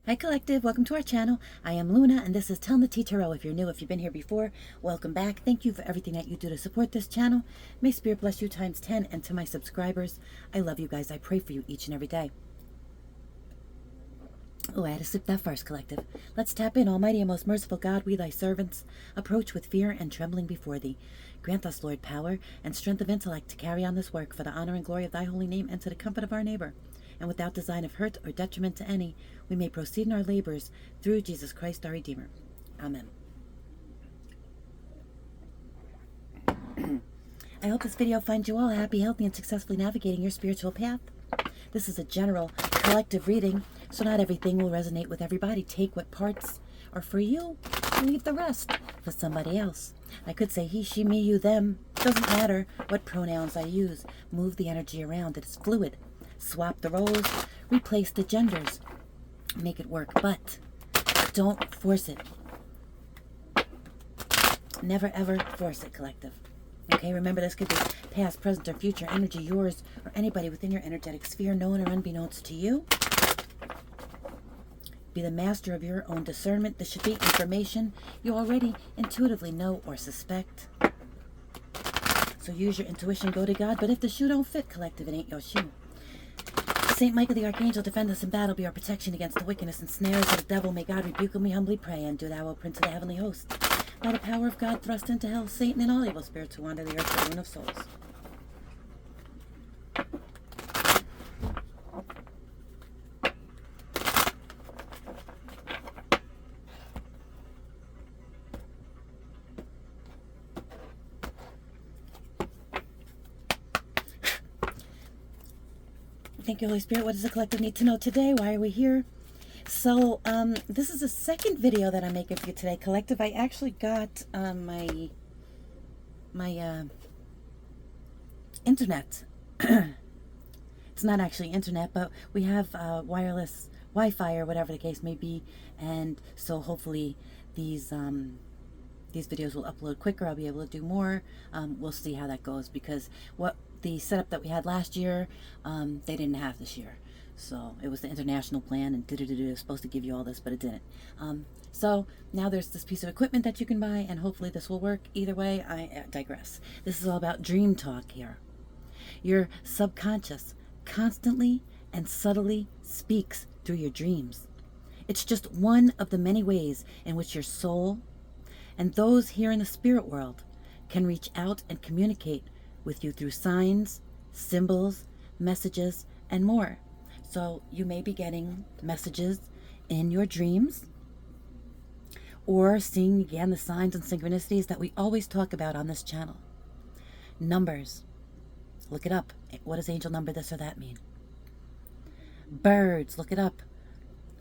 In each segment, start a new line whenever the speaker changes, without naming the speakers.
Hi Collective, welcome to our channel. I am Luna and this is Tellin the Tea Tarot. If you're new, if you've been here before, welcome back. Thank you for everything that you do to support this channel. May Spirit bless you times 10, and to my subscribers, I love you guys. I pray for you each and every day. Oh, I had to sip that first, Collective. Let's tap in. Almighty and most merciful God, we thy servants approach with fear and trembling before thee. Grant us, Lord, power and strength of intellect to carry on this work for the honor and glory of thy holy name and to the comfort of our neighbor. And without design of hurt or detriment to any, we may proceed in our labors through Jesus Christ our Redeemer. Amen. I hope this video finds you all happy, healthy, and successfully navigating your spiritual path. This is a general collective reading, so not everything will resonate with everybody. Take what parts are for you, and leave the rest for somebody else. I could say he, she, me, you, them. Doesn't matter what pronouns I use. Move the energy around. It is fluid. Swap the roles, replace the genders, make it work, but don't force it. Never ever force it, Collective. Okay, remember this could be past, present, or future energy, yours or anybody within your energetic sphere, known or unbeknownst to you. Be the master of your own discernment. This should be information you already intuitively know or suspect. So use your intuition, go to God, but if the shoe don't fit, Collective, it ain't your shoe. Saint Michael the Archangel, defend us in battle, be our protection against the wickedness and snares of the devil. May God rebuke him, we humbly pray. And do thou, O Prince of the heavenly host, by the power of God, thrust into hell Satan and all evil spirits who wander the earth, the ruin of souls. Thank you, Holy Spirit. What does the collective need to know today? Why are we here? So, this is the second video that I'm making for you today, Collective. I actually got my internet. It's not actually internet, but we have wireless Wi-Fi or whatever the case may be, and so hopefully these videos will upload quicker. I'll be able to do more. We'll see how that goes, because what the setup that we had last year, they didn't have this year. So it was the international plan, and it was supposed to give you all this, but it didn't. So now there's this piece of equipment that you can buy, and hopefully this will work. Either way, I digress. This is all about dream talk here. Your subconscious constantly and subtly speaks through your dreams. It's just one of the many ways in which your soul and those here in the spirit world can reach out and communicate with you through signs, symbols, messages, and more. So you may be getting messages in your dreams, or seeing again the signs and synchronicities that we always talk about on this channel. Numbers. Look it up. What does angel number this or that mean? Birds. Look it up.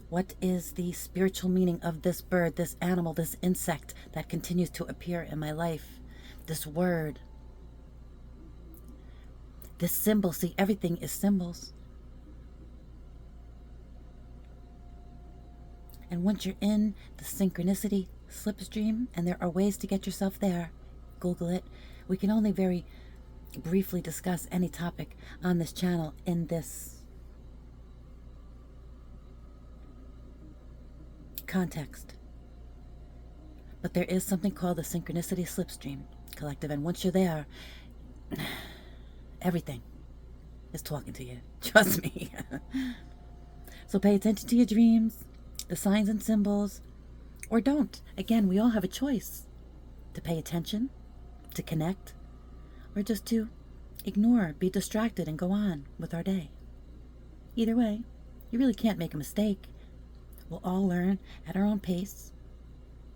What is the spiritual meaning of this bird, this animal, this insect that continues to appear in my life? This word. This symbol. See, everything is symbols. And once you're in the synchronicity slipstream, and there are ways to get yourself there, Google it. We can only very briefly discuss any topic on this channel in this context. But there is something called the synchronicity slipstream, Collective, and once you're there, everything is talking to you. Trust me. So pay attention to your dreams, the signs and symbols, or don't. Again, we all have a choice to pay attention, to connect, or just to ignore, be distracted, and go on with our day. Either way, you really can't make a mistake. We'll all learn at our own pace,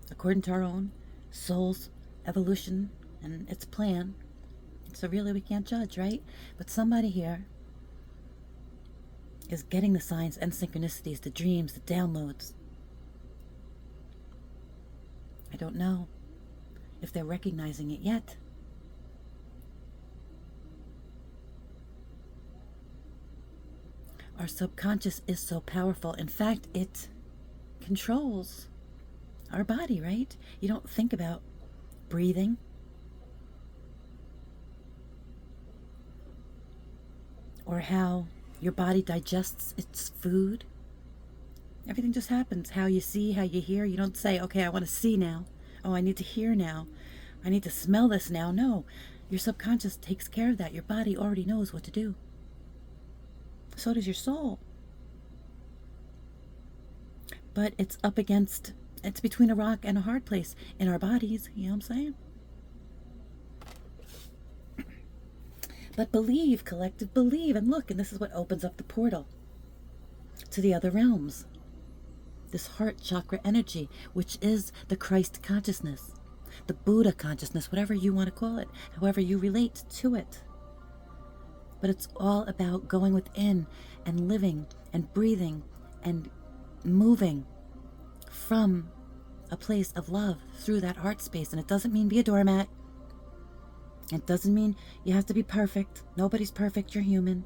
according to our own soul's evolution and its plan. So really we can't judge, right? But somebody here is getting the signs and synchronicities, the dreams, the downloads. I don't know if they're recognizing it yet. Our subconscious is so powerful. In fact, it controls our body, right? You don't think about breathing, or how your body digests its food. Everything just happens. How you see, how you hear. You don't say, okay, I want to see now. Oh, I need to hear now. I need to smell this now. No, your subconscious takes care of that. Your body already knows what to do. So does your soul. But it's up against, it's between a rock and a hard place in our bodies. You know what I'm saying? But believe, collective believe. And look, and this is what opens up the portal to the other realms. This heart chakra energy, which is the Christ consciousness, the Buddha consciousness, whatever you want to call it, however you relate to it. But it's all about going within and living and breathing and moving from a place of love through that heart space. And it doesn't mean be a doormat. It doesn't mean you have to be perfect. Nobody's perfect. You're human.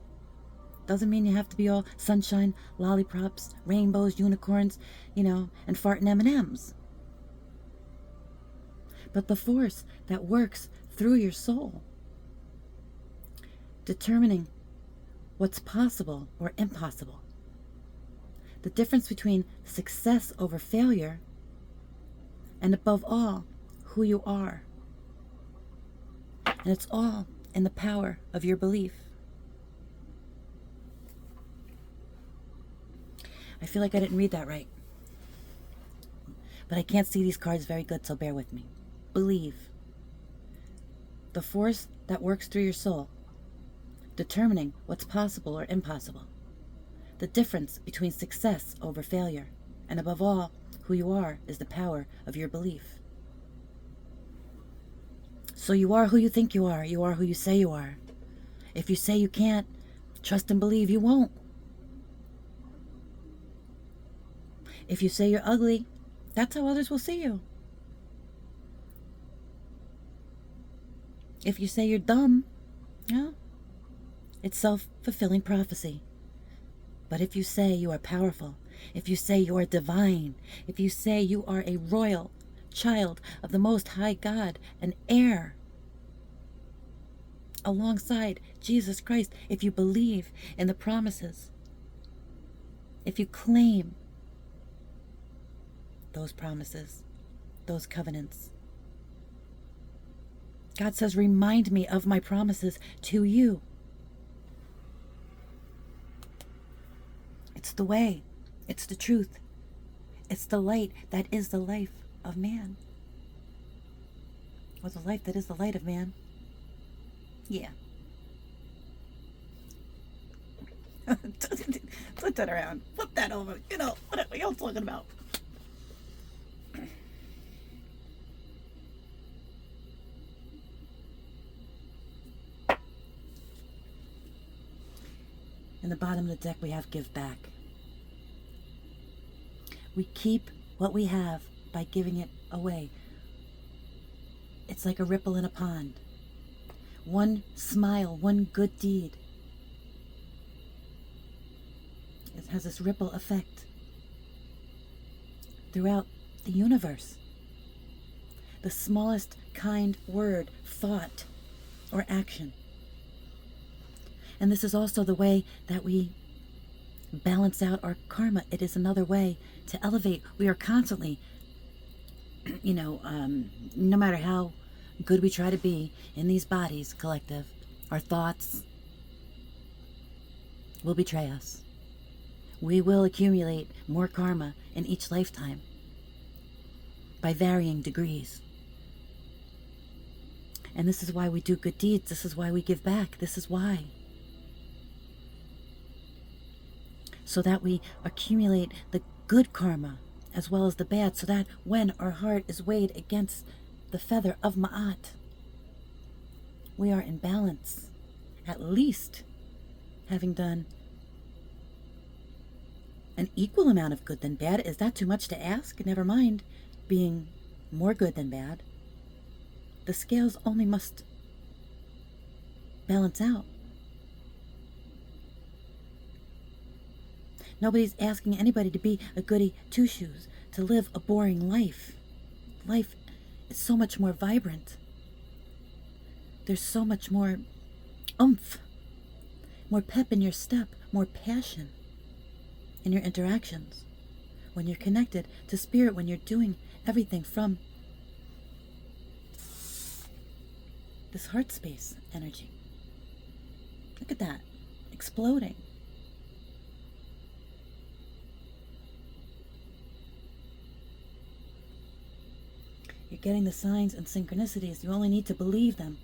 Doesn't mean you have to be all sunshine, lollipops, rainbows, unicorns, and farting M&Ms. But the force that works through your soul, determining what's possible or impossible. The difference between success over failure, and above all, who you are. And it's all in the power of your belief. I feel like I didn't read that right. But I can't see these cards very good, so bear with me. Believe. The force that works through your soul, determining what's possible or impossible. The difference between success over failure. And above all, who you are is the power of your belief. So you are who you think you are. You are who you say you are. If you say you can't, trust and believe you won't. If you say you're ugly, that's how others will see you. If you say you're dumb, it's self-fulfilling prophecy. But if you say you are powerful, if you say you are divine, if you say you are a royal child of the Most High God, an heir alongside Jesus Christ, if you believe in the promises, if you claim those promises, those covenants. God says, remind me of my promises to you. It's the way. It's the truth. It's the light that is the life of man. Or the life that is the light of man. Yeah. Flip that around. Flip that over. What are y'all talking about? In the bottom of the deck, we have give back. We keep what we have by giving it away. It's like a ripple in a pond. One smile, one good deed. It has this ripple effect throughout the universe. The smallest kind word, thought, or action. And this is also the way that we balance out our karma. It is another way to elevate. We are constantly, no matter how good we try to be in these bodies, collective, our thoughts will betray us. We will accumulate more karma in each lifetime by varying degrees. And this is why we do good deeds. This is why we give back. This is why. So that we accumulate the good karma as well as the bad, so that when our heart is weighed against the feather of Ma'at, we are in balance, at least having done an equal amount of good than bad. Is that too much to ask? Never mind being more good than bad. The scales only must balance out. Nobody's asking anybody to be a goody two-shoes, to live a boring life. Life is so much more vibrant. There's so much more oomph, more pep in your step, more passion in your interactions. when you're connected to spirit, when you're doing everything from this heart space energy. Look at that, exploding. You're getting the signs and synchronicities. You only need to believe them.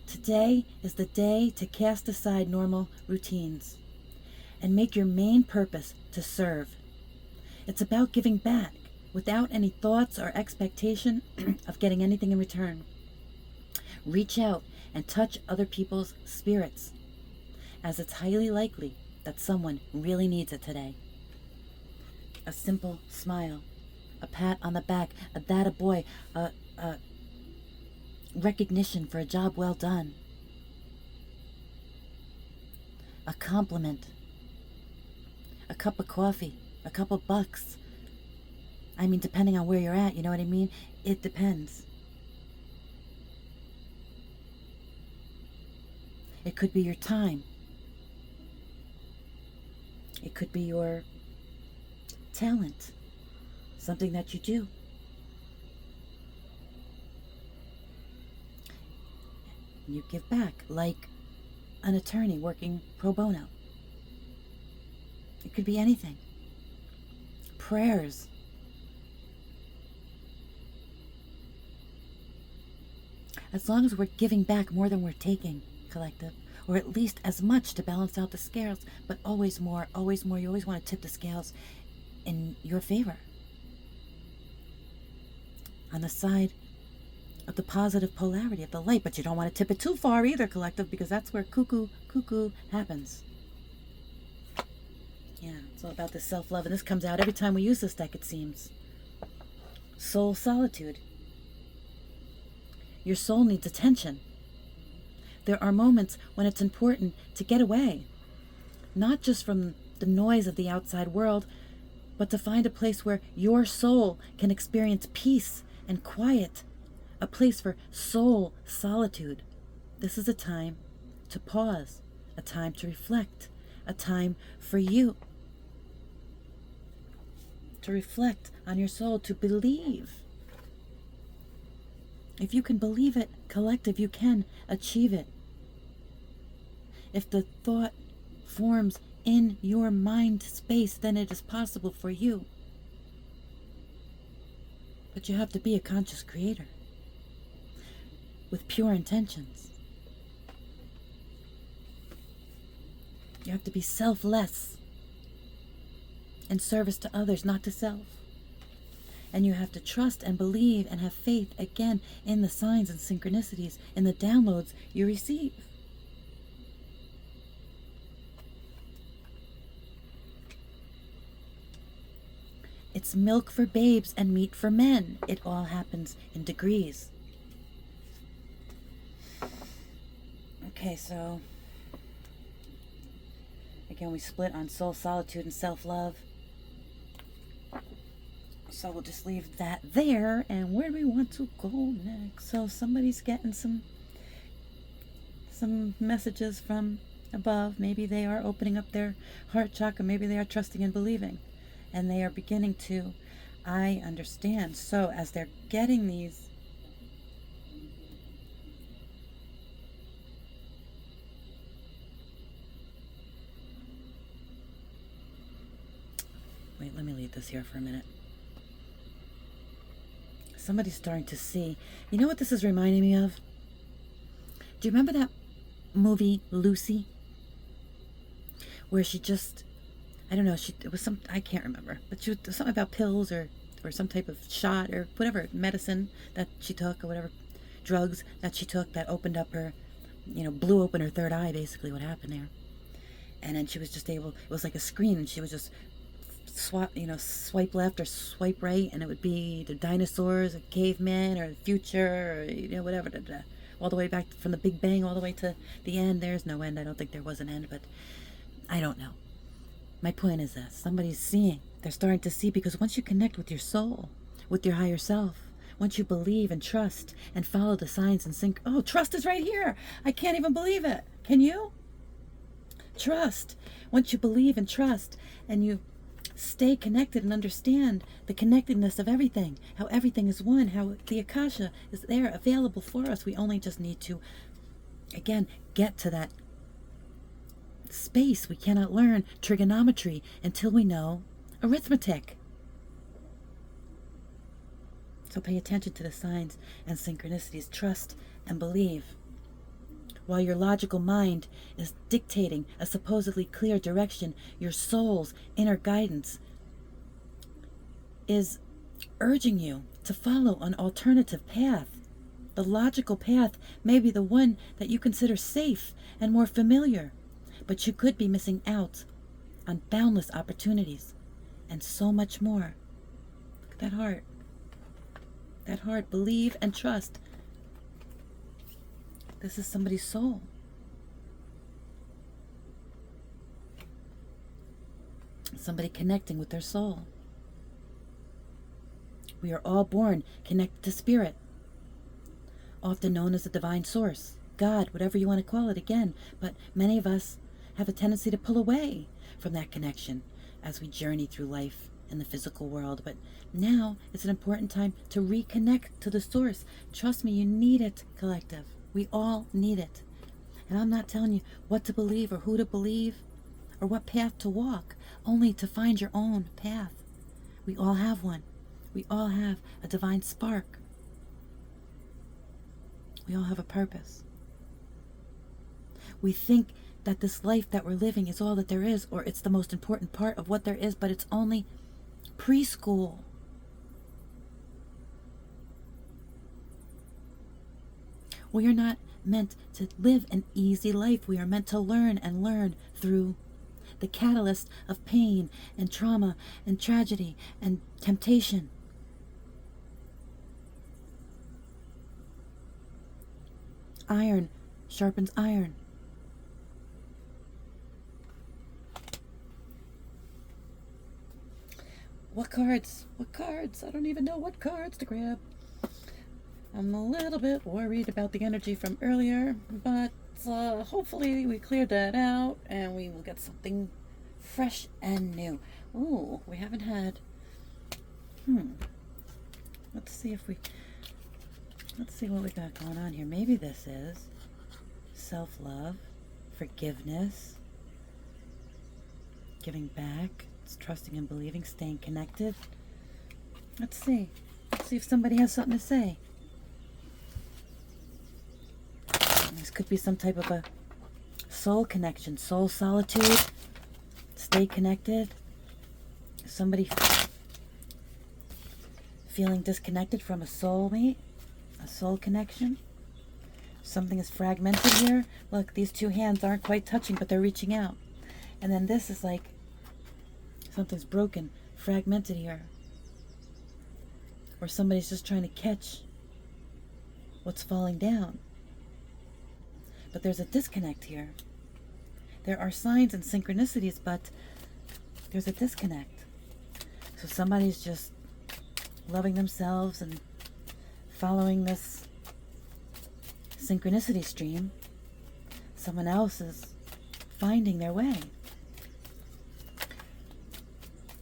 Today is the day to cast aside normal routines and make your main purpose to serve. It's about giving back without any thoughts or expectation of getting anything in return. Reach out and touch other people's spirits, as it's highly likely that someone really needs it today. A simple smile, a pat on the back, a that a boy, a recognition for a job well done, a compliment, a cup of coffee, a couple bucks. I mean, depending on where you're at, you know what I mean? It depends. It could be your time. It could be your talent, something that you do. You give back, like an attorney working pro bono. It could be anything. Prayers. As long as we're giving back more than we're taking, collective, or at least as much to balance out the scales, but always more, always more. You always want to tip the scales in your favor. On the side of the positive polarity of the light, but you don't want to tip it too far either, collective, because that's where cuckoo happens. Yeah, it's all about the self-love, and this comes out every time we use this deck, it seems. Soul solitude. Your soul needs attention. There are moments when it's important to get away, not just from the noise of the outside world, but to find a place where your soul can experience peace and quiet, a place for soul solitude. This is a time to pause, a time to reflect, a time for you to reflect on your soul, to believe. If you can believe it, collective, you can achieve it. If the thought forms in your mind space, then it is possible for you. But you have to be a conscious creator with pure intentions. You have to be selfless in service to others, not to self. And you have to trust and believe and have faith again in the signs and synchronicities, in the downloads you receive. It's milk for babes and meat for men. It all happens in degrees. Okay, so again, we split on soul solitude and self-love. So we'll just leave that there. And where do we want to go next? So somebody's getting some messages from above. Maybe they are opening up their heart chakra. Maybe they are trusting and believing. And they are beginning to, I understand. So as they're getting these, wait, let me leave this here for a minute. Somebody's starting to see. You know what this is reminding me of? Do you remember that movie Lucy? Where she just, I don't know, it was some, I can't remember, but it was something about pills or some type of shot or whatever, medicine that she took or whatever, drugs that she took that opened up her, blew open her third eye, basically what happened there. And then she was just able, it was like a screen, and she was just swipe left or swipe right, and it would be the dinosaurs, or cavemen, or the future, or whatever, all the way back from the Big Bang all the way to the end. There's no end. I don't think there was an end, but I don't know. My point is this: somebody's seeing. They're starting to see, because once you connect with your soul, with your higher self, once you believe and trust and follow the signs and sync. Oh, trust is right here. I can't even believe it. Can you? Trust. Once you believe and trust and you stay connected and understand the connectedness of everything, how everything is one, how the Akasha is there available for us. We only just need to, again, get to that space. We cannot learn trigonometry until we know arithmetic. So pay attention to the signs and synchronicities. Trust and believe. While your logical mind is dictating a supposedly clear direction, your soul's inner guidance is urging you to follow an alternative path. The logical path may be the one that you consider safe and more familiar, but you could be missing out on boundless opportunities and so much more. Look at that heart. That heart. Believe and trust. This is somebody's soul. Somebody connecting with their soul. We are all born connected to spirit, often known as the divine source, God, whatever you want to call it again. But many of us have a tendency to pull away from that connection as we journey through life in the physical world. But now it's an important time to reconnect to the source. Trust me, you need it, collective. We all need it. And I'm not telling you what to believe or who to believe or what path to walk, only to find your own path. We all have one. We all have a divine spark. We all have a purpose. We think that this life that we're living is all that there is, or it's the most important part of what there is, but it's only preschool. We are not meant to live an easy life. We are meant to learn and learn through the catalyst of pain and trauma and tragedy and temptation. Iron sharpens iron. What cards? What cards? I don't even know what cards to grab. I'm a little bit worried about the energy from earlier, but hopefully we cleared that out and we will get something fresh and new. Ooh, we haven't had... Let's see what we got going on here. Maybe this is self-love, forgiveness, giving back. It's trusting and believing, staying connected. Let's see. Let's see if somebody has something to say. This could be some type of a soul connection, soul solitude, stay connected. Somebody feeling disconnected from a soulmate, a soul connection. Something is fragmented here. Look, these two hands aren't quite touching, but they're reaching out. And then this is like something's broken, fragmented here. Or somebody's just trying to catch what's falling down. But there's a disconnect here. There are signs and synchronicities, but there's a disconnect. So somebody's just loving themselves and following this synchronicity stream. Someone else is finding their way.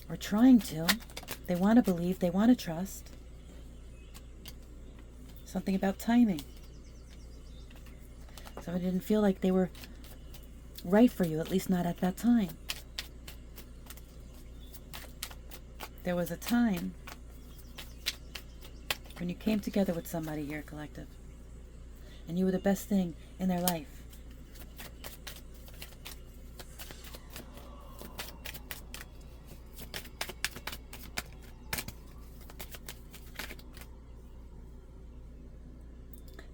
Or trying to. They want to believe, they want to trust. Something about timing. Somebody didn't feel like they were right for you, at least not at that time. There was a time when you came together with somebody here, collective, and you were the best thing in their life.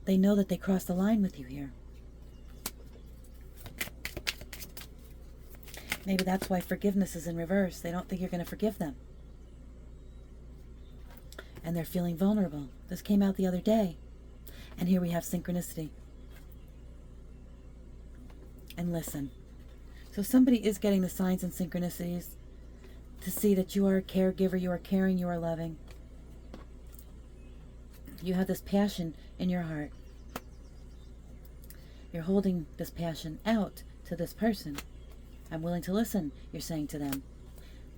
They know that they crossed the line with you here. Maybe that's why forgiveness is in reverse. They don't think you're going to forgive them. And they're feeling vulnerable. This came out the other day. And here we have synchronicity. And listen. So somebody is getting the signs and synchronicities to see that you are a caregiver, you are caring, you are loving. You have this passion in your heart. You're holding this passion out to this person. I'm willing to listen, you're saying to them.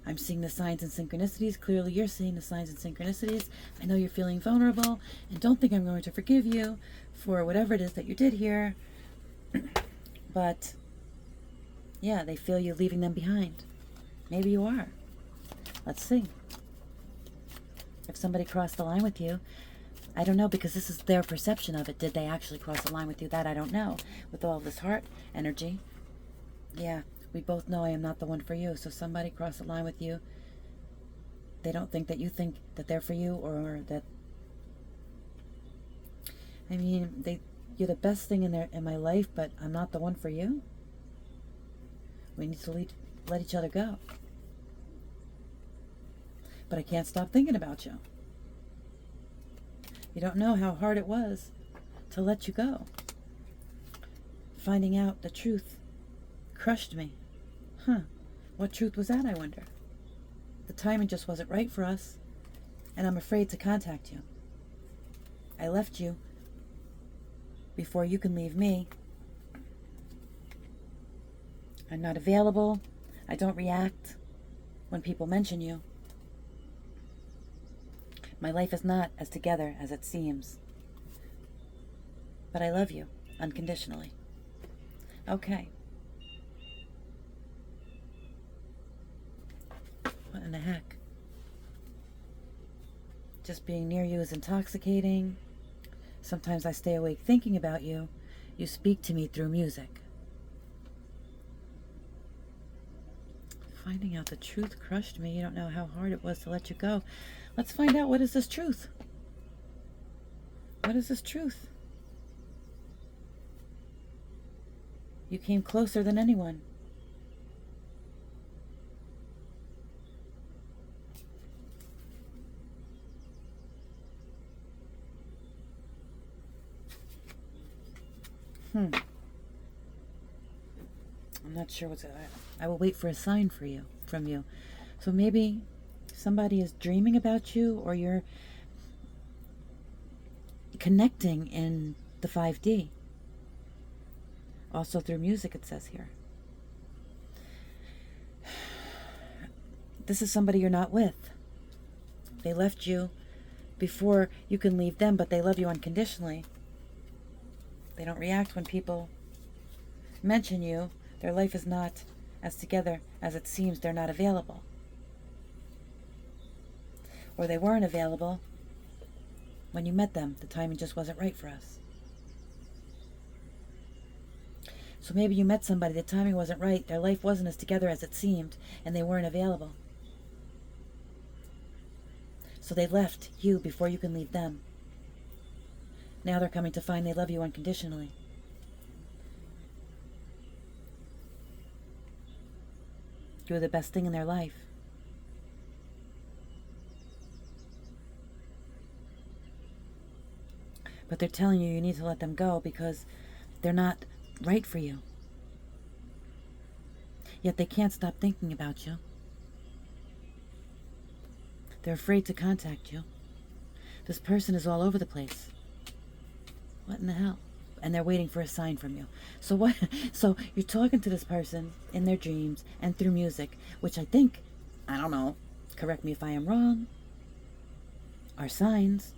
I'm seeing the signs and synchronicities. Clearly, you're seeing the signs and synchronicities. I know you're feeling vulnerable, and don't think I'm going to forgive you for whatever it is that you did here. But, yeah, they feel you leaving them behind. Maybe you are. Let's see. If somebody crossed the line with you, I don't know, because this is their perception of it. Did they actually cross the line with you? That I don't know. With all this heart energy, yeah, we both know I am not the one for you. So somebody crossed the line with you. They don't think that you think that they're for you, or that, I mean, you're the best thing in my life, but I'm not the one for you. We need to let each other go. But I can't stop thinking about you. You don't know how hard it was to let you go. Finding out the truth crushed me. What truth was that, I wonder? The timing just wasn't right for us, and I'm afraid to contact you. I left you before you can leave me. I'm not available. I don't react when people mention you. My life is not as together as it seems. But I love you unconditionally. Okay. What in the heck? Just being near you is intoxicating. Sometimes I stay awake thinking about you. You speak to me through music. Finding out the truth crushed me. You don't know how hard it was to let you go. Let's find out, what is this truth? What is this truth? You came closer than anyone. I'm not sure what's. I will wait for a sign from you. So maybe somebody is dreaming about you, or you're connecting in the 5D. Also through music, it says here. This is somebody you're not with. They left you before you can leave them, but they love you unconditionally. They don't react when people mention you. Their life is not as together as it seems. They're not available. Or they weren't available when you met them. The timing just wasn't right for us. So maybe you met somebody, the timing wasn't right, their life wasn't as together as it seemed, and they weren't available. So they left you before you can leave them. Now they're coming to find they love you unconditionally. You're the best thing in their life. But they're telling you need to let them go because they're not right for you. Yet they can't stop thinking about you. They're afraid to contact you. This person is all over the place. What in the hell? And they're waiting for a sign from you. So what? So you're talking to this person in their dreams and through music, which I think, I don't know, correct me if I am wrong, are signs.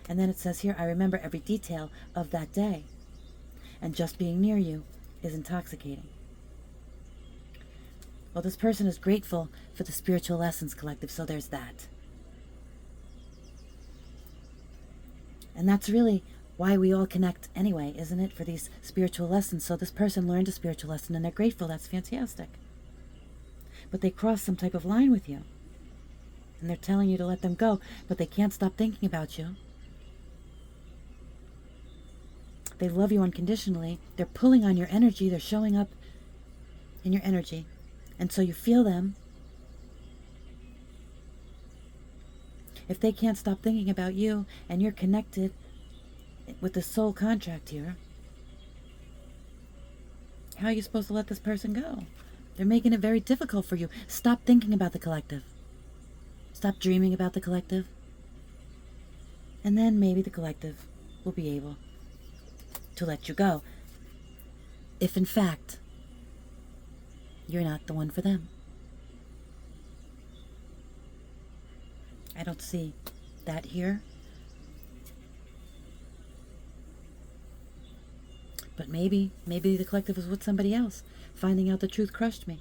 And then it says here, I remember every detail of that day. And just being near you is intoxicating. Well, this person is grateful for the Spiritual Lessons Collective, so there's that. And that's really why we all connect anyway, isn't it? For these spiritual lessons. So this person learned a spiritual lesson and they're grateful. That's fantastic. But they crossed some type of line with you. And they're telling you to let them go, but they can't stop thinking about you. They love you unconditionally. They're pulling on your energy. They're showing up in your energy. And so you feel them. If they can't stop thinking about you and you're connected with the soul contract here, how are you supposed to let this person go? They're making it very difficult for you. Stop thinking about the collective. Stop dreaming about the collective. And then maybe the collective will be able to let you go. If in fact, you're not the one for them. I don't see that here. But maybe the collective was with somebody else. Finding out the truth crushed me.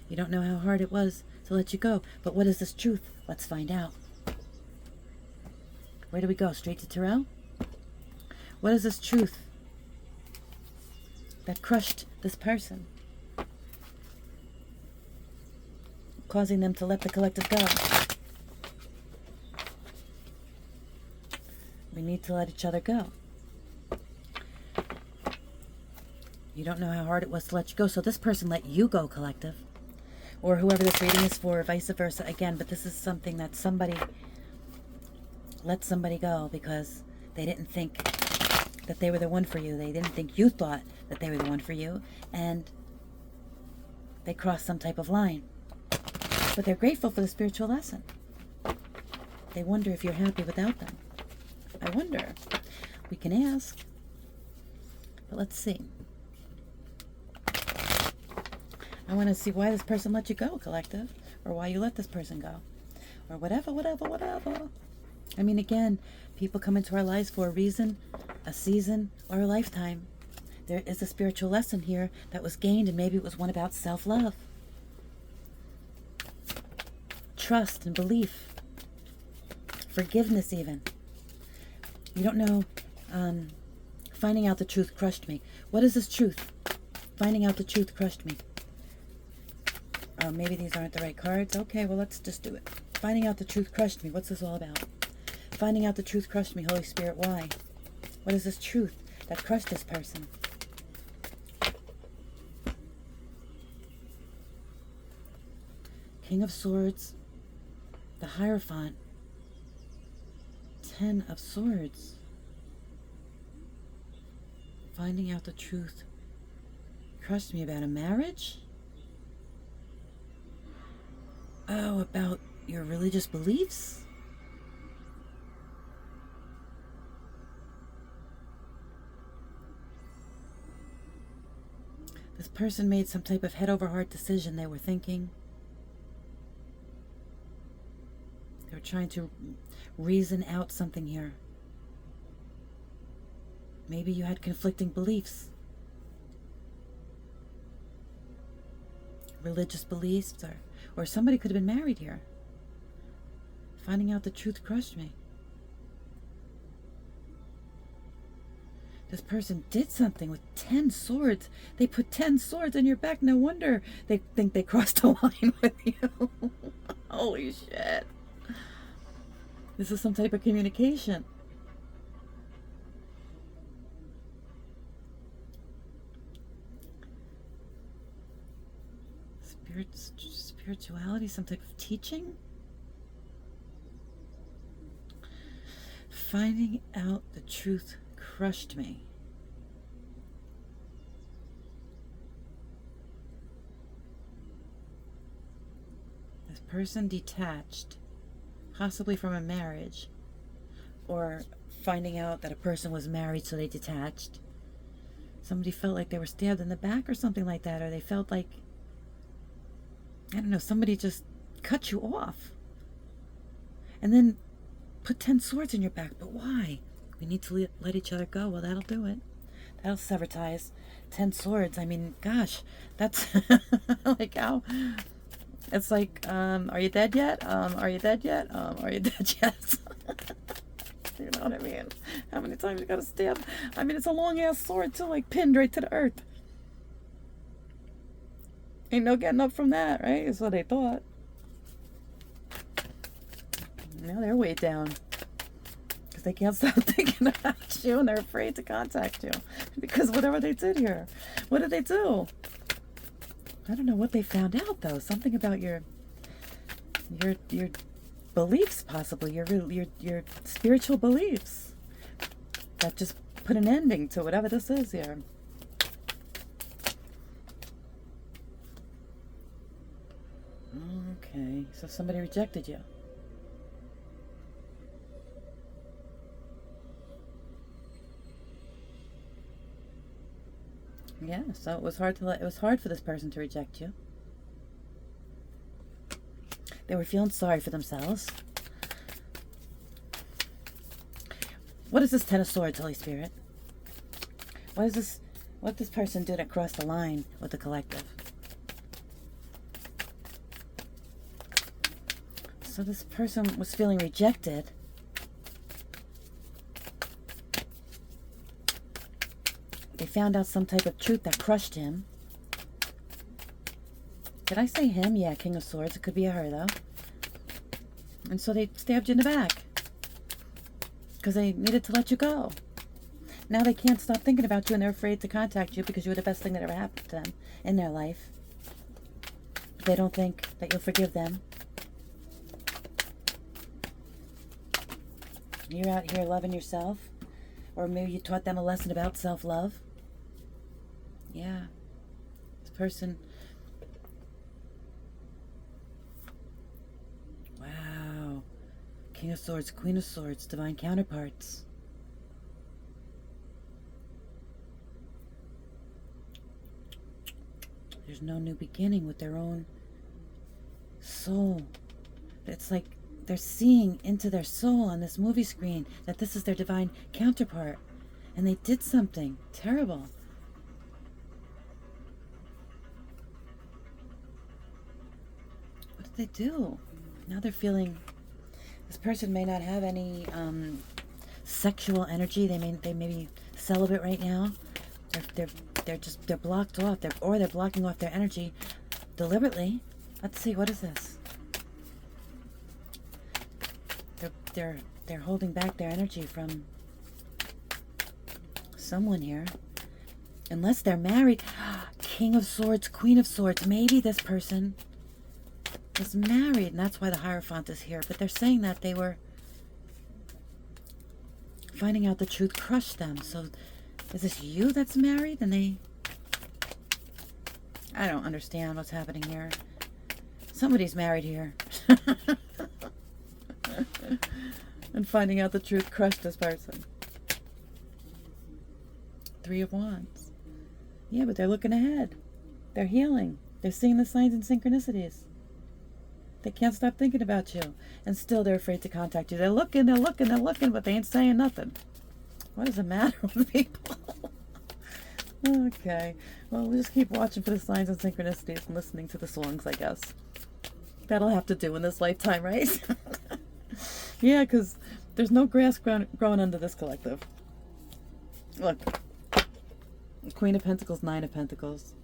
You don't know how hard it was to let you go. But what is this truth? Let's find out. Where do we go? Straight to Terrell? What is this truth that crushed this person, causing them to let the collective go? We need to let each other go. You don't know how hard it was to let you go, so this person let you go, collective. Or whoever this reading is for, or vice versa. Again, but this is something that somebody let somebody go because they didn't think that they were the one for you. They didn't think you thought that they were the one for you. And they crossed some type of line. But they're grateful for the spiritual lesson. They wonder if you're happy without them. I wonder. We can ask. But let's see. I want to see why this person let you go, collective. Or why you let this person go. Or whatever. I mean, again, people come into our lives for a reason, a season, or a lifetime. There is a spiritual lesson here that was gained, and maybe it was one about self-love. Trust and belief. Forgiveness, even. You don't know. Finding out the truth crushed me. What is this truth? Finding out the truth crushed me. Oh, maybe these aren't the right cards. Okay, well, let's just do it. Finding out the truth crushed me. What's this all about? Finding out the truth crushed me. Holy Spirit, why? What is this truth that crushed this person? King of Swords. The Hierophant. 10 of Swords. Finding out the truth crushed me about a marriage? Oh, about your religious beliefs? This person made some type of head-over-heart decision. They were thinking. They were trying to reason out something here. Maybe you had conflicting beliefs. Religious beliefs, or somebody could have been married here. Finding out the truth crushed me. This person did something with 10 swords. They put 10 swords on your back. No wonder they think they crossed a line with you. Holy shit. This is some type of communication. Spirituality, some type of teaching. Finding out the truth crushed me. This person detached, possibly from a marriage, or finding out that a person was married, so they detached. Somebody felt like they were stabbed in the back or something like that, or they felt like, I don't know, somebody just cut you off. And then put 10 swords in your back. But why? We need to let each other go. Well, that'll do it. That'll sever ties. 10 swords. I mean, gosh, that's like how. It's like, are you dead yet? Are you dead yet? Are you dead yet? You know what I mean? How many times you gotta stab? I mean, it's a long ass sword too, like pinned right to the earth. Ain't no getting up from that, right? Is what they thought. Now they're way down. Because they can't stop thinking about you and they're afraid to contact you. Because whatever they did here. What did they do? I don't know what they found out though. Something about your beliefs, possibly. Your spiritual beliefs. That just put an ending to whatever this is here. Okay, so somebody rejected you. Yeah, so it was hard for this person to reject you. They were feeling sorry for themselves. What is this Ten of Swords, Holy Spirit? What is this? What this person did to cross the line with the collective? So this person was feeling rejected. They found out some type of truth that crushed him. Did I say him? Yeah, King of Swords. It could be a her, though. And so they stabbed you in the back. Because they needed to let you go. Now they can't stop thinking about you, and they're afraid to contact you because you were the best thing that ever happened to them in their life. But they don't think that you'll forgive them. You're out here loving yourself. Or maybe you taught them a lesson about self-love. Yeah. This person... Wow. King of Swords, Queen of Swords, divine counterparts. There's no new beginning with their own soul. It's like they're seeing into their soul on this movie screen that this is their divine counterpart. And they did something terrible. What did they do? Now they're feeling... This person may not have any sexual energy. They may be celibate right now. They're blocked off. They're blocking off their energy deliberately. Let's see, what is this? They're holding back their energy from someone here. Unless they're married. King of Swords, Queen of Swords. Maybe this person is married, and that's why the Hierophant is here. But they're saying that they were finding out the truth crushed them. So is this you that's married? And I don't understand what's happening here. Somebody's married here. And finding out the truth crushed this person. Three of Wands. Yeah, but they're looking ahead. They're healing. They're seeing the signs and synchronicities. They can't stop thinking about you. And still they're afraid to contact you. They're looking, but they ain't saying nothing. What is the matter with people? Okay. Well, we'll just keep watching for the signs and synchronicities and listening to the songs, I guess. That'll have to do in this lifetime, right? Yeah, because there's no grass growing under this collective. Look. Queen of Pentacles, Nine of Pentacles.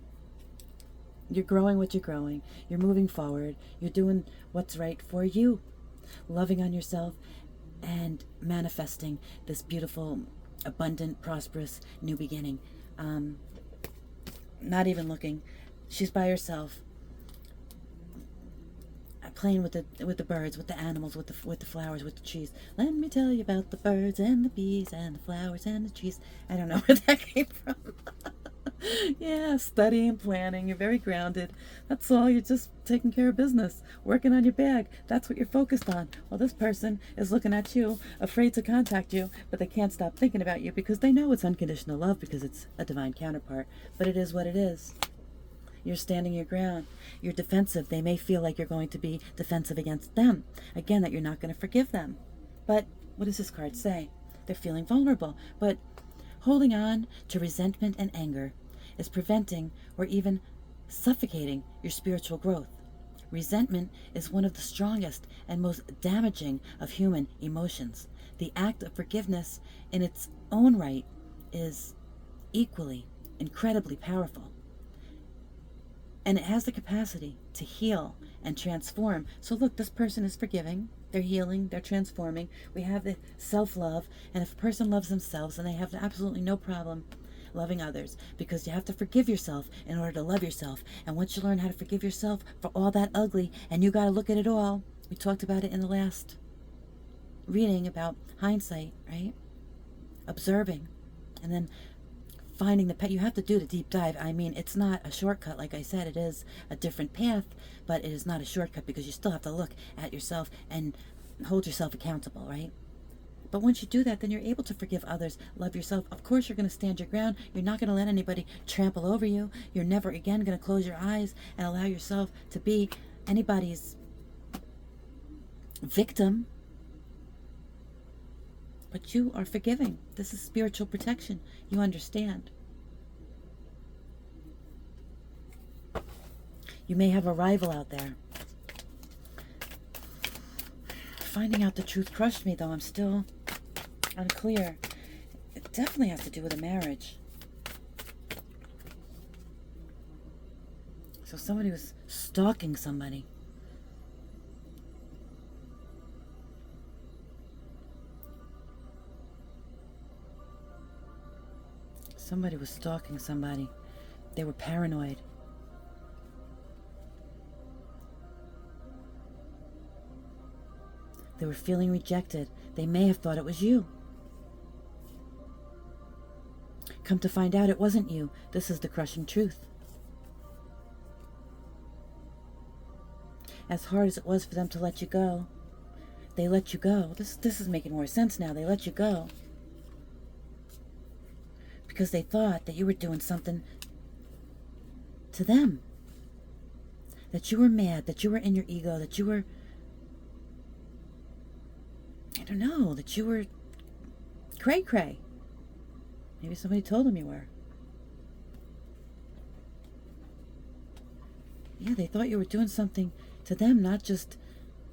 You're growing what you're growing. You're moving forward. You're doing what's right for you. Loving on yourself and manifesting this beautiful, abundant, prosperous new beginning. Not even looking. She's by herself. Playing with the birds, with the animals, with the flowers, with the trees. Let me tell you about the birds and the bees and the flowers and the trees. I don't know where that came from. Yeah, studying, planning. You're very grounded. That's all. You're just taking care of business, working on your bag. That's what you're focused on. Well, this person is looking at you, afraid to contact you, but they can't stop thinking about you because they know it's unconditional love because it's a divine counterpart. But it is what it is. You're standing your ground. You're defensive. They may feel like you're going to be defensive against them. Again, that you're not going to forgive them. But what does this card say? They're feeling vulnerable. But holding on to resentment and anger is preventing or even suffocating your spiritual growth. Resentment is one of the strongest and most damaging of human emotions. The act of forgiveness in its own right is equally incredibly powerful. And it has the capacity to heal and transform. So look, this person is forgiving. They're healing. They're transforming. We have the self-love. And if a person loves themselves, then they have absolutely no problem loving others. Because you have to forgive yourself in order to love yourself. And once you learn how to forgive yourself for all that ugly, and you got to look at it all. We talked about it in the last reading about hindsight, right? Observing. And then finding the pet. You have to do the deep dive. I mean, it's not a shortcut. Like I said, it is a different path, but it is not a shortcut because you still have to look at yourself and hold yourself accountable, right? But once you do that, then you're able to forgive others, love yourself. Of course, you're going to stand your ground. You're not going to let anybody trample over you. You're never again going to close your eyes and allow yourself to be anybody's victim. But you are forgiving. This is spiritual protection. You understand. You may have a rival out there. Finding out the truth crushed me, though. I'm still unclear. It definitely has to do with a marriage. So somebody was stalking somebody. Somebody was stalking somebody. They were paranoid. They were feeling rejected. They may have thought it was you. Come to find out, it wasn't you. This is the crushing truth. As hard as it was for them to let you go, they let you go. This is making more sense now. They let you go because they thought that you were doing something to them. That you were mad, that you were in your ego, that you were, I don't know, that you were cray-cray. Maybe somebody told them you were. Yeah, they thought you were doing something to them, not just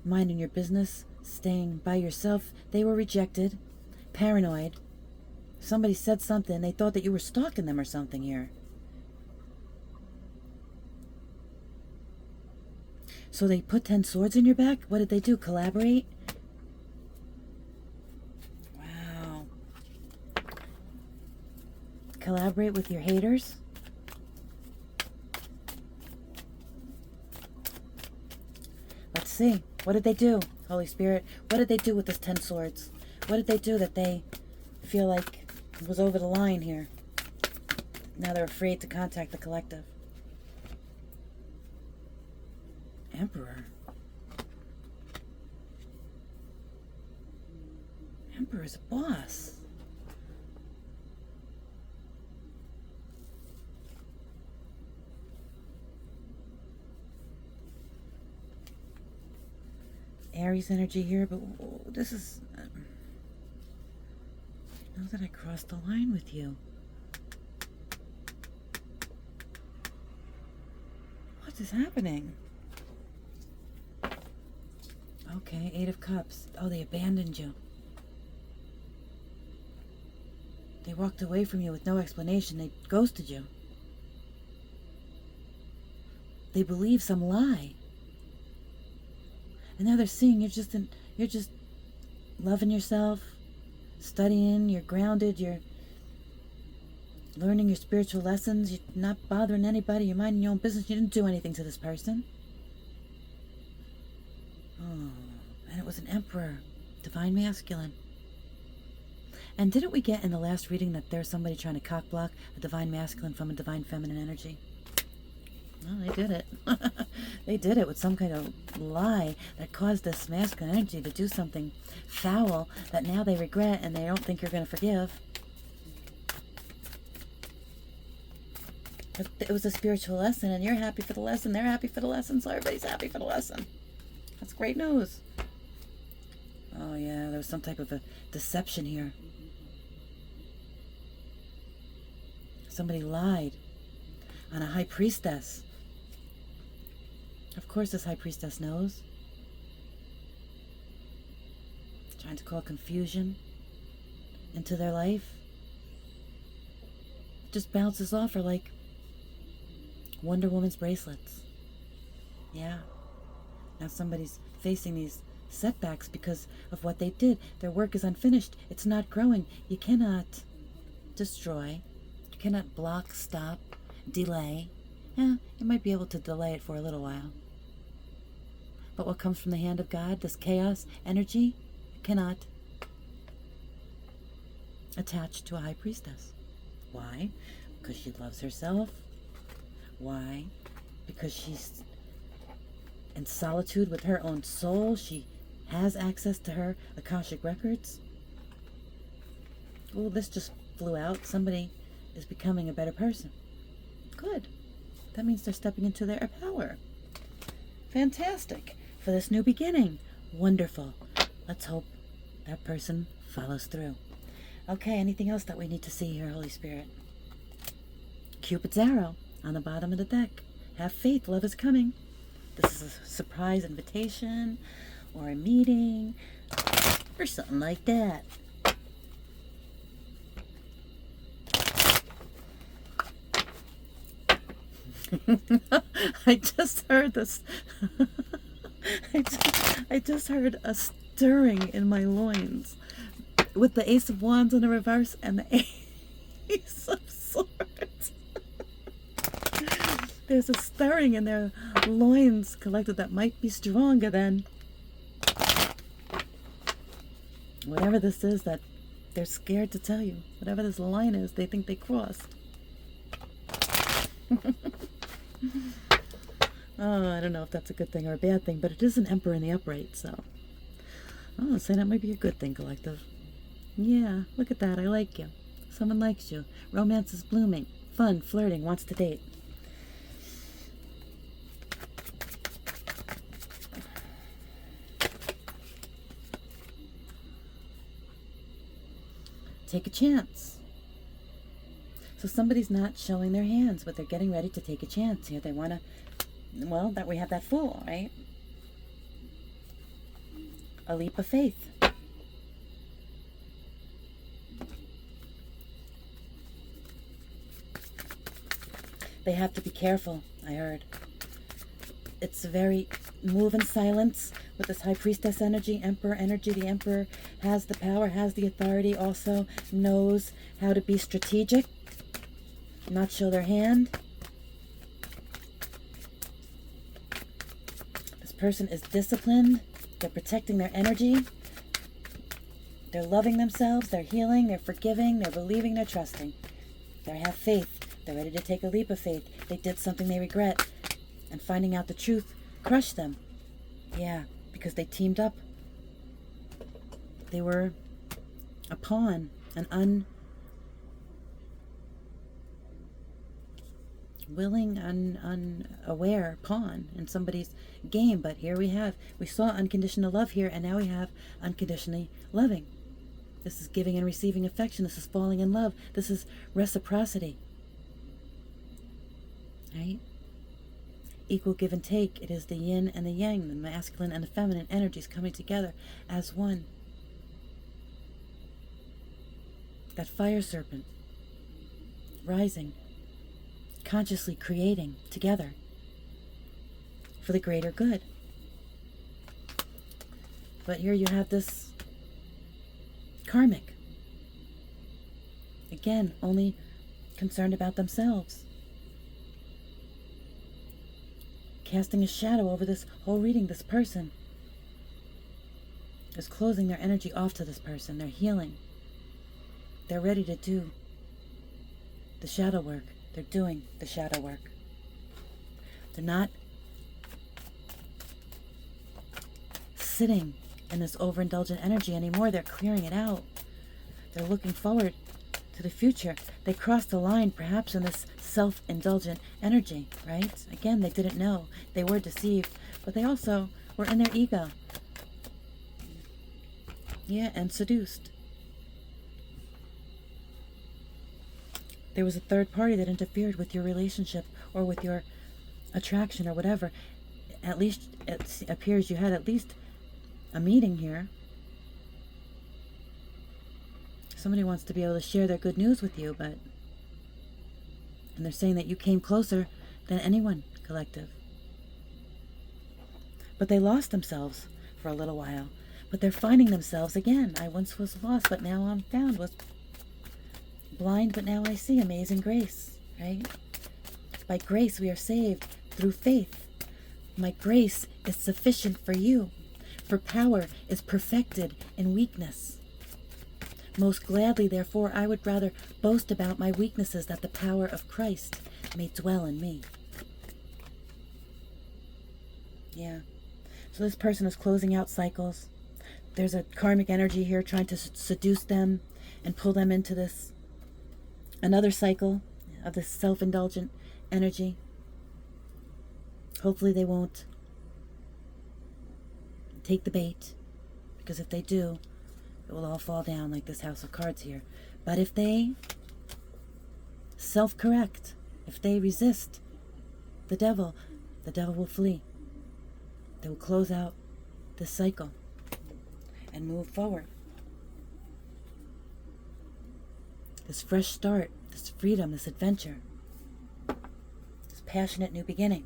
minding your business, staying by yourself. They were rejected, paranoid. Somebody said something. They thought that you were stalking them or something here. So they put 10 swords in your back? What did they do? Collaborate? Wow. Collaborate with your haters? Let's see. What did they do, Holy Spirit? What did they do with this 10 swords? What did they do that they feel like was over the line here? Now they're afraid to contact the collective. Emperor. Emperor's a boss. Aries energy here, but this is... I know that I crossed the line with you. What is happening? Okay, 8 of Cups. Oh, they abandoned you. They walked away from you with no explanation. They ghosted you. They believe some lie. And now they're seeing you're just loving yourself, studying, you're grounded, you're learning your spiritual lessons, you're not bothering anybody, you're minding your own business, you didn't do anything to this person. Oh, and it was an Emperor, divine masculine. And didn't we get in the last reading that there's somebody trying to cock block a divine masculine from a divine feminine energy? Well, they did it. They did it with some kind of lie that caused this masculine energy to do something foul that now they regret and they don't think you're going to forgive. But it was a spiritual lesson, and you're happy for the lesson. They're happy for the lesson, so everybody's happy for the lesson. That's great news. Oh, yeah, there was some type of a deception here. Somebody lied on a high priestess. Of course this high priestess knows. Trying to call confusion into their life. Just bounces off her like Wonder Woman's bracelets. Yeah. Now somebody's facing these setbacks because of what they did. Their work is unfinished. It's not growing. You cannot destroy. You cannot block, stop, delay. Yeah, you might be able to delay it for a little while. But what comes from the hand of God, this chaos energy, cannot attach to a high priestess. Why? Because she loves herself. Why? Because she's in solitude with her own soul. She has access to her Akashic records. Oh, this just flew out. Somebody is becoming a better person. Good. That means they're stepping into their power. Fantastic. For this new beginning. Wonderful. Let's hope that person follows through. Okay, anything else that we need to see here, Holy Spirit? Cupid's arrow on the bottom of the deck. Have faith, love is coming. This is a surprise invitation or a meeting or something like that. I just heard this. I just heard a stirring in my loins with the Ace of Wands in the reverse and the Ace of Swords. There's a stirring in their loins collected that might be stronger than whatever this is that they're scared to tell you. Whatever this line is, they think they crossed. Oh, I don't know if that's a good thing or a bad thing, but it is an Emperor in the upright, so oh, say that might be a good thing, collective. Yeah, look at that. I like you. Someone likes you. Romance is blooming. Fun, flirting, wants to date. Take a chance. So somebody's not showing their hands, but they're getting ready to take a chance here. They want to, well, that we have that Fool, right? A leap of faith. They have to be careful, I heard. It's a very move in silence with this High Priestess energy, Emperor energy. The Emperor has the power, has the authority, also knows how to be strategic, not show their hand. This person is disciplined. They're protecting their energy. They're loving themselves. They're healing. They're forgiving. They're believing. They're trusting. They have faith. They're ready to take a leap of faith. They did something they regret, and finding out the truth crushed them. Yeah, because they teamed up. They were a pawn, an unwilling, unaware pawn in somebody's game. But here we saw unconditional love here, and now we have unconditionally loving. This is giving and receiving affection. This is falling in love. This is reciprocity. Right? Equal give and take. It is the yin and the yang, the masculine and the feminine energies coming together as one. That fire serpent rising, consciously creating together for the greater good. But here you have this karmic, again, only concerned about themselves, casting a shadow over this whole reading. This person is closing their energy off to this person. They're healing. They're ready to do the shadow work. They're doing the shadow work. They're not sitting in this overindulgent energy anymore. They're clearing it out. They're looking forward to the future. They crossed the line perhaps in this self-indulgent energy, right? Again, they didn't know. They were deceived, but they also were in their ego. Yeah, and seduced. There was a third party that interfered with your relationship or with your attraction or whatever. At least it appears you had at least a meeting here. Somebody wants to be able to share their good news with you, and they're saying that you came closer than anyone, collective. But they lost themselves for a little while. But they're finding themselves again. I once was lost, but now I'm found. Was blind, but now I see. Amazing grace, right? By grace we are saved through faith. My grace is sufficient for you, for power is perfected in weakness. Most gladly, therefore, I would rather boast about my weaknesses, that the power of Christ may dwell in me. Yeah. So this person is closing out cycles. There's a karmic energy here trying to seduce them and pull them into this another cycle of this self-indulgent energy. Hopefully they won't take the bait, because if they do, it will all fall down like this house of cards here. But if they self-correct, if they resist the devil will flee. They will close out this cycle and move forward. This fresh start, this freedom, this adventure, this passionate new beginning.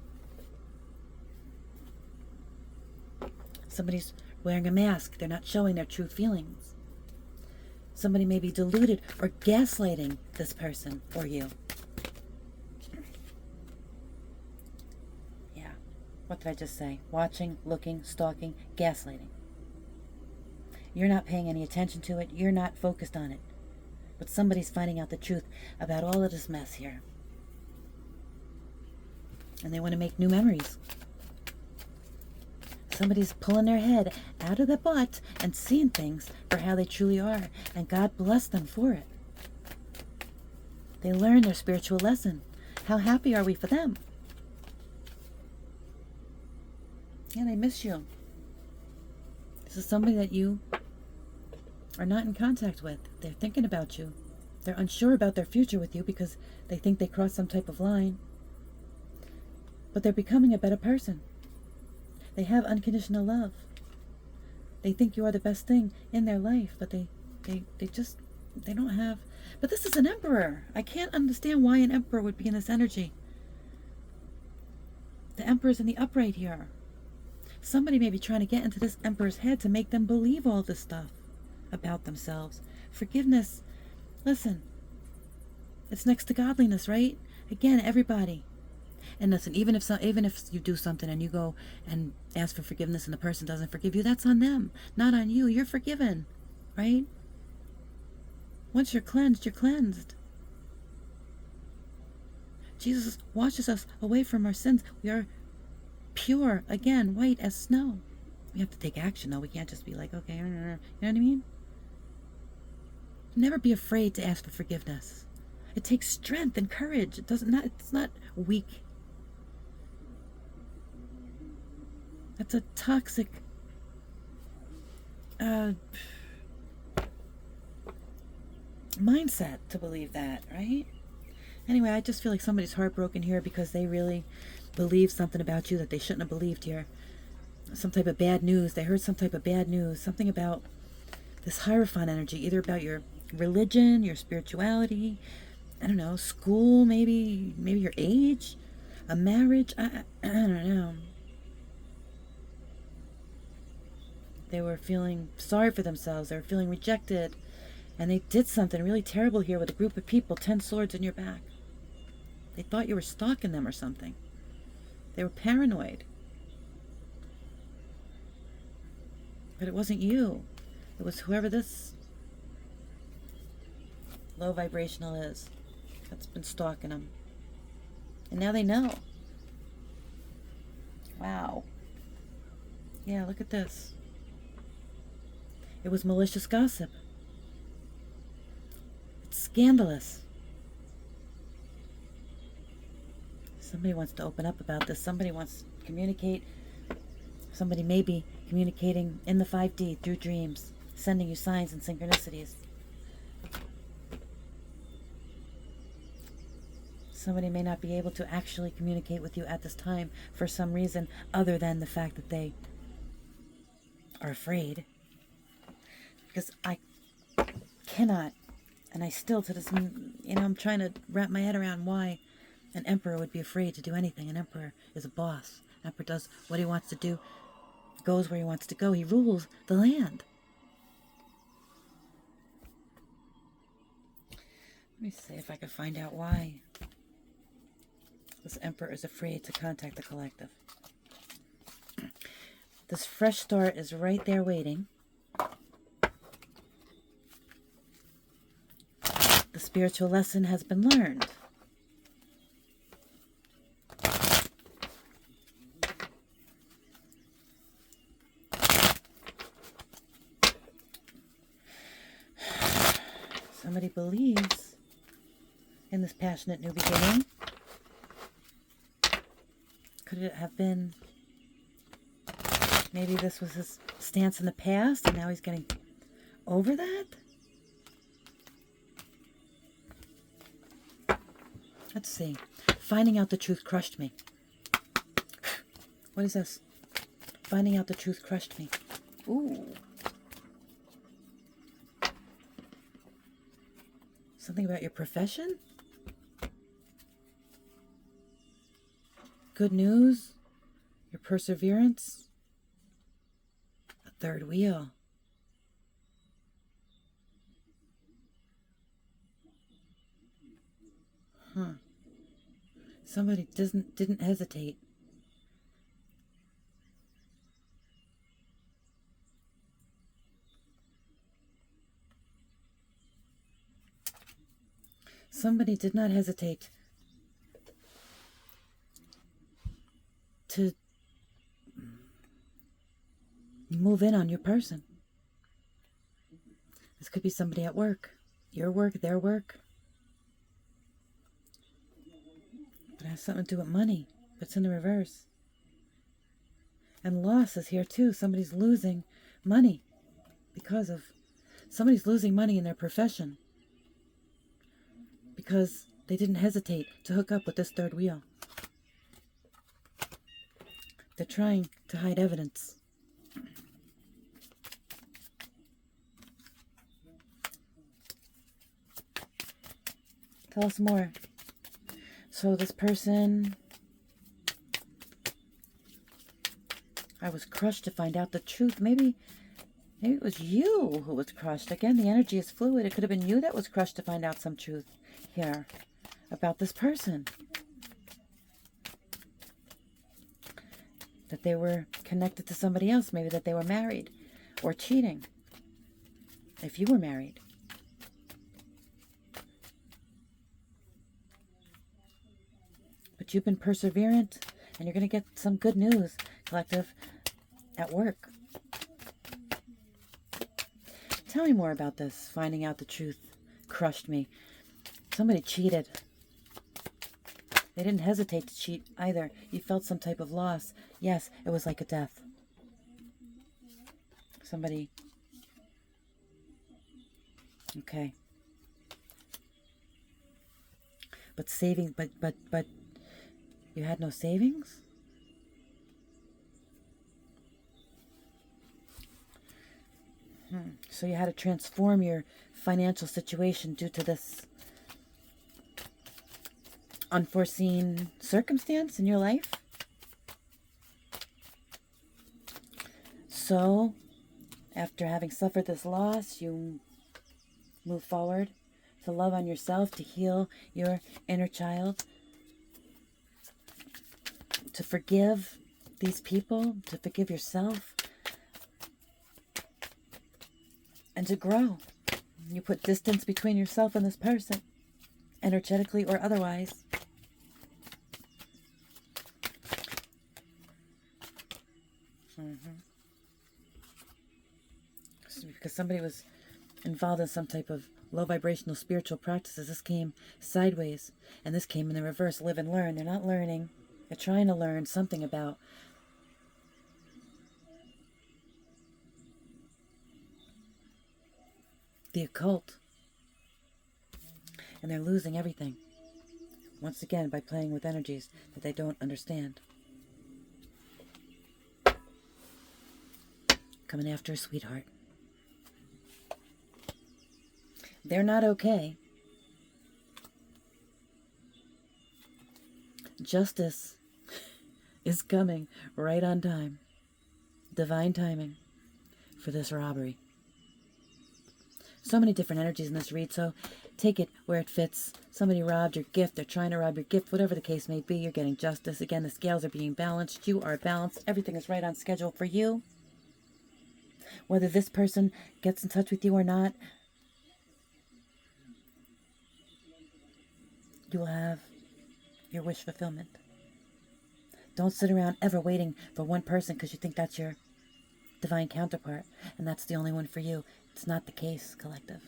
Somebody's wearing a mask. They're not showing their true feelings. Somebody may be deluded or gaslighting this person or you. Yeah. What did I just say? Watching, looking, stalking, gaslighting. You're not paying any attention to it. You're not focused on it. But somebody's finding out the truth about all of this mess here. And they want to make new memories. Somebody's pulling their head out of the butt and seeing things for how they truly are. And God bless them for it. They learn their spiritual lesson. How happy are we for them? Yeah, they miss you. This is somebody that you are not in contact with. They're thinking about you. They're unsure about their future with you because they think they crossed some type of line. But they're becoming a better person. They have unconditional love. They think you are the best thing in their life, but they don't have. But this is an emperor. I can't understand why an emperor would be in this energy. The emperor's in the upright here. Somebody may be trying to get into this emperor's head to make them believe all this stuff about themselves. Forgiveness, listen, it's next to godliness, right? Again, everybody. And listen, even if you do something and you go and ask for forgiveness and the person doesn't forgive you, that's on them, not on you. You're forgiven, right? Once you're cleansed, you're cleansed. Jesus washes us away from our sins. We are pure, again, white as snow. We have to take action, though. We can't just be like, okay, you know what I mean? Never be afraid to ask for forgiveness. It takes strength and courage. It's not weak. That's a toxic mindset to believe that, right? Anyway, I just feel like somebody's heartbroken here because they really believe something about you that they shouldn't have believed here. Some type of bad news. They heard some type of bad news. Something about this Hierophant energy, either about your religion, your spirituality, I don't know, school, maybe your age, a marriage, I don't know. They were feeling sorry for themselves. They were feeling rejected. And they did something really terrible here with a group of people, 10 swords in your back. They thought you were stalking them or something. They were paranoid. But it wasn't you. It was whoever this low vibrational is that's been stalking them. And now they know. Wow. Yeah, look at this. It was malicious gossip. It's scandalous. Somebody wants to open up about this. Somebody wants to communicate. Somebody may be communicating in the 5D through dreams, sending you signs and synchronicities. Somebody may not be able to actually communicate with you at this time for some reason other than the fact that they are afraid. Because I cannot, and I still to this, I'm trying to wrap my head around why an emperor would be afraid to do anything. An emperor is a boss. An emperor does what he wants to do, goes where he wants to go. He rules the land. Let me see if I can find out why this emperor is afraid to contact the collective. This fresh start is right there waiting. The spiritual lesson has been learned. Somebody believes in this passionate new beginning. Could it have been maybe this was his stance in the past and now he's getting over that? Let's see. Finding out the truth crushed me. What is this? Finding out the truth crushed me. Ooh. Something about your profession? Good news? Your perseverance? A third wheel. Huh. Somebody didn't hesitate. Somebody did not hesitate to move in on your person. This could be somebody at work. Your work, their work. But it has something to do with money. But it's in the reverse. And loss is here too. Somebody's losing money because of... Somebody's losing money in their profession because they didn't hesitate to hook up with this third wheel. They're trying to hide evidence. Tell us more. So this person... I was crushed to find out the truth. Maybe it was you who was crushed. Again, the energy is fluid. It could have been you that was crushed to find out some truth here about this person. That they were connected to somebody else. Maybe that they were married or cheating. If you were married. But you've been perseverant and you're going to get some good news, collective, at work. Tell me more about this. Finding out the truth crushed me. Somebody cheated. They didn't hesitate to cheat either. You felt some type of loss. Yes, it was like a death. Somebody. Okay. But saving, but you had no savings? So you had to transform your financial situation due to this unforeseen circumstance in your life? So, after having suffered this loss, you move forward to love on yourself, to heal your inner child, to forgive these people, to forgive yourself, and to grow. You put distance between yourself and this person, energetically or otherwise. Because somebody was involved in some type of low vibrational spiritual practices. This came sideways, and this came in the reverse. Live and learn. They're not learning. They're trying to learn something about the occult. And they're losing everything. Once again, by playing with energies that they don't understand. Coming after a sweetheart. They're not okay. Justice is coming right on time. Divine timing for this robbery. So many different energies in this read, so take it where it fits. Somebody robbed your gift. They're trying to rob your gift. Whatever the case may be, you're getting justice. Again, the scales are being balanced. You are balanced. Everything is right on schedule for you. Whether this person gets in touch with you or not, you will have your wish fulfillment. Don't sit around ever waiting for one person because you think that's your divine counterpart and that's the only one for you. It's not the case, collective.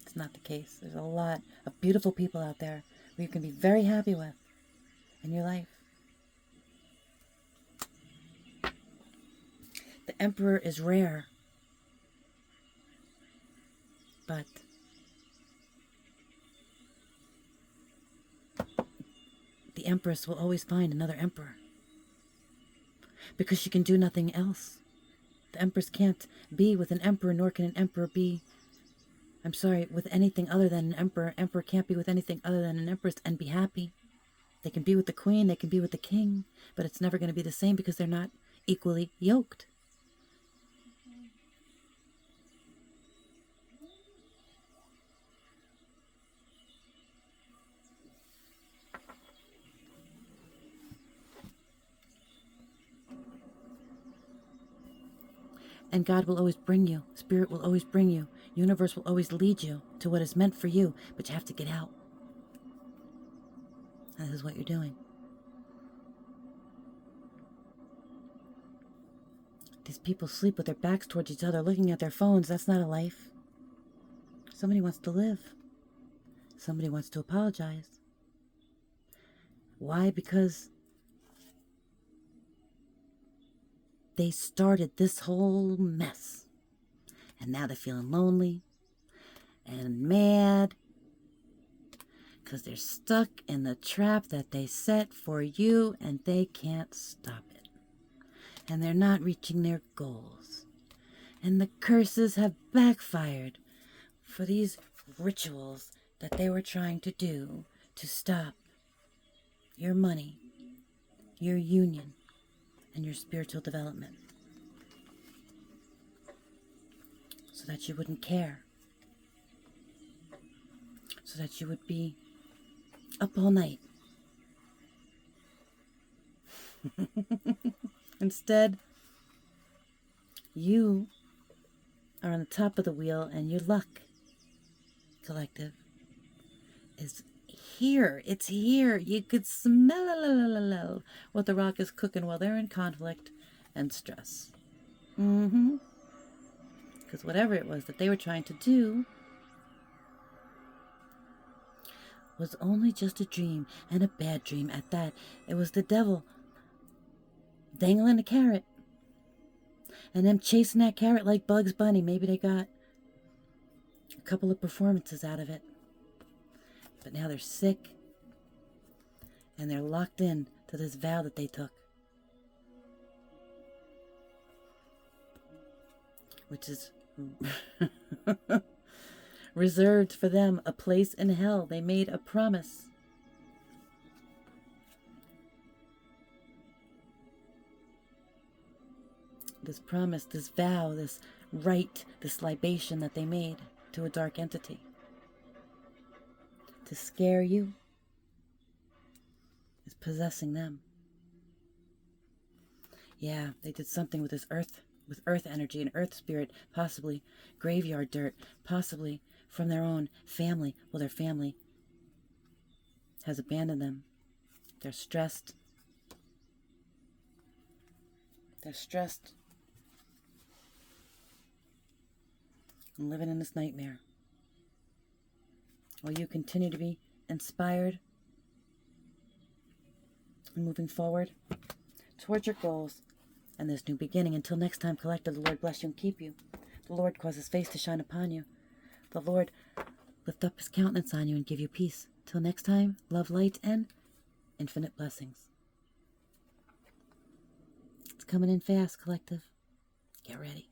It's not the case. There's a lot of beautiful people out there who you can be very happy with in your life. The Emperor is rare. But the Empress will always find another emperor, because she can do nothing else. The Empress can't be with an emperor, nor can an emperor be, with anything other than an emperor. Emperor can't be with anything other than an empress and be happy. They can be with the queen, they can be with the king, but it's never going to be the same because they're not equally yoked. And God will always bring you. Spirit will always bring you. Universe will always lead you to what is meant for you. But you have to get out. And this is what you're doing. These people sleep with their backs towards each other, looking at their phones. That's not a life. Somebody wants to live. Somebody wants to apologize. Why? Because they started this whole mess. And now they're feeling lonely and mad because they're stuck in the trap that they set for you and they can't stop it. And they're not reaching their goals. And the curses have backfired for these rituals that they were trying to do to stop your money, your union, and your spiritual development, so that you wouldn't care, so that you would be up all night. Instead, you are on the top of the wheel, and your luck, collective, is here. It's here. You could smell what the rock is cooking while they're in conflict and stress. Because whatever it was that they were trying to do was only just a dream, and a bad dream at that. It was the devil dangling a carrot and them chasing that carrot like Bugs Bunny. Maybe they got a couple of performances out of it. But now they're sick, and they're locked in to this vow that they took, which is reserved for them a place in hell. They made a promise. This promise, this vow, this rite, this libation that they made to a dark entity, to scare you, is possessing them. Yeah, they did something with this earth, with earth energy and earth spirit, possibly graveyard dirt, possibly from their own family. Well, their family has abandoned them. They're stressed. They're stressed and living in this nightmare. Will you continue to be inspired and moving forward towards your goals and this new beginning? Until next time, collective, the Lord bless you and keep you. The Lord cause his face to shine upon you. The Lord lift up his countenance on you and give you peace. Till next time, love, light, and infinite blessings. It's coming in fast, collective. Get ready.